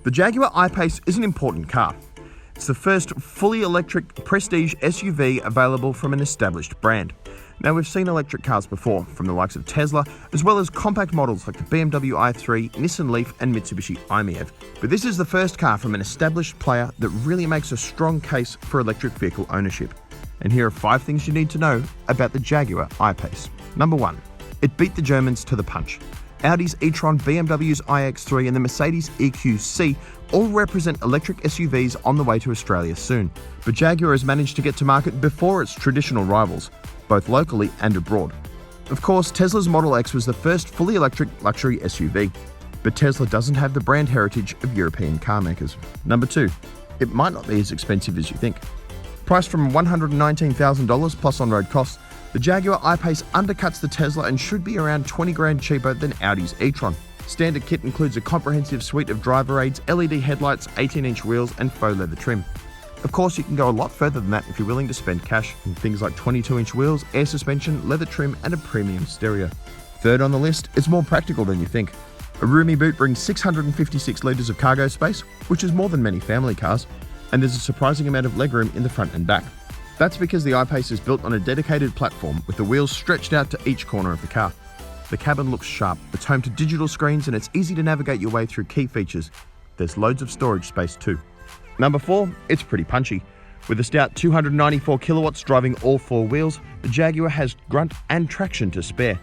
The Jaguar I-Pace is an important car. It's the first fully electric prestige SUV available from an established brand. Now, we've seen electric cars before from the likes of Tesla, as well as compact models like the BMW i3, Nissan Leaf and Mitsubishi i-MiEV. But this is the first car from an established player that really makes a strong case for electric vehicle ownership. And here are 5 things you need to know about the Jaguar I-Pace. Number 1. It beat the Germans to the punch. Audi's e-tron, BMW's iX3 and the Mercedes EQC all represent electric SUVs on the way to Australia soon. But Jaguar has managed to get to market before its traditional rivals, both locally and abroad. Of course, Tesla's Model X was the first fully electric luxury SUV, but Tesla doesn't have the brand heritage of European car makers. Number 2. It might not be as expensive as you think. Priced from $119,000 plus on-road costs, the Jaguar I-Pace undercuts the Tesla and should be around 20 grand cheaper than Audi's e-tron. Standard kit includes a comprehensive suite of driver aids, LED headlights, 18-inch wheels and faux leather trim. Of course, you can go a lot further than that if you're willing to spend cash on things like 22-inch wheels, air suspension, leather trim and a premium stereo. Third on the list, it's more practical than you think. A roomy boot brings 656 litres of cargo space, which is more than many family cars, and there's a surprising amount of legroom in the front and back. That's because the I-Pace is built on a dedicated platform with the wheels stretched out to each corner of the car. The cabin looks sharp, it's home to digital screens and it's easy to navigate your way through key features. There's loads of storage space too. Number 4, it's pretty punchy. With a stout 294 kilowatts driving all 4 wheels, the Jaguar has grunt and traction to spare.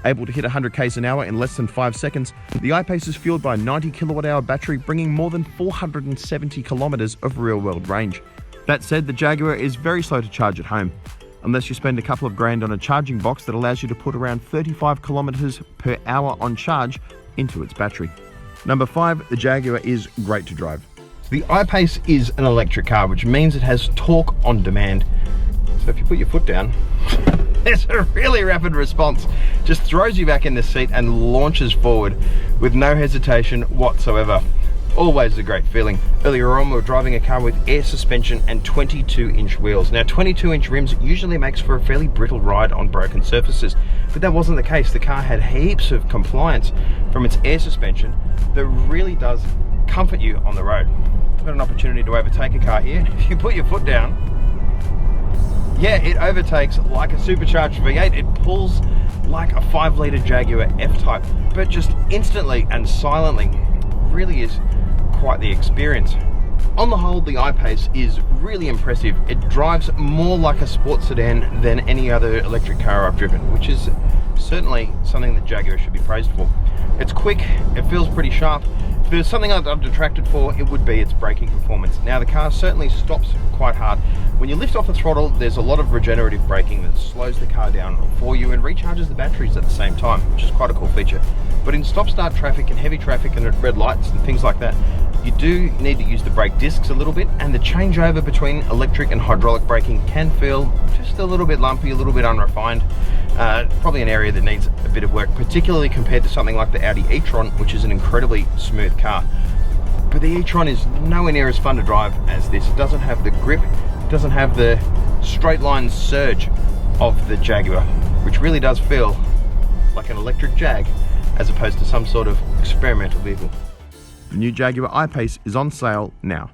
Able to hit 100 k's an hour in less than 5 seconds, the I-Pace is fueled by a 90 kilowatt-hour battery bringing more than 470 kilometers of real-world range. That said, the Jaguar is very slow to charge at home, unless you spend a couple of grand on a charging box that allows you to put around 35 kilometers per hour on charge into its battery. Number 5, the Jaguar is great to drive. The I-Pace is an electric car, which means it has torque on demand. So if you put your foot down, there's a really rapid response. Just throws you back in the seat and launches forward with no hesitation whatsoever. Always a great feeling. Earlier on, we were driving a car with air suspension and 22-inch wheels. Now, 22-inch rims usually makes for a fairly brittle ride on broken surfaces, but that wasn't the case. The car had heaps of compliance from its air suspension that really does comfort you on the road. I've got an opportunity to overtake a car here. If you put your foot down, yeah, it overtakes like a supercharged V8. It pulls like a 5-litre Jaguar F-Type, but just instantly and silently. Really is quite the experience. On the whole, the I-Pace is really impressive. It drives more like a sports sedan than any other electric car I've driven, which is certainly something that Jaguar should be praised for. It's quick, it feels pretty sharp. If there's something I'm detracted for, it would be its braking performance. Now, the car certainly stops quite hard. When you lift off the throttle, there's a lot of regenerative braking that slows the car down for you and recharges the batteries at the same time, which is quite a cool feature. But in stop-start traffic and heavy traffic and at red lights and things like that, you do need to use the brake discs a little bit, and the changeover between electric and hydraulic braking can feel just a little bit lumpy, a little bit unrefined. Probably an area that needs a bit of work, particularly compared to something like the Audi e-tron, which is an incredibly smooth car. But the e-tron is nowhere near as fun to drive as this. It doesn't have the grip, it doesn't have the straight line surge of the Jaguar, which really does feel like an electric Jag as opposed to some sort of experimental vehicle. The new Jaguar I-Pace is on sale now.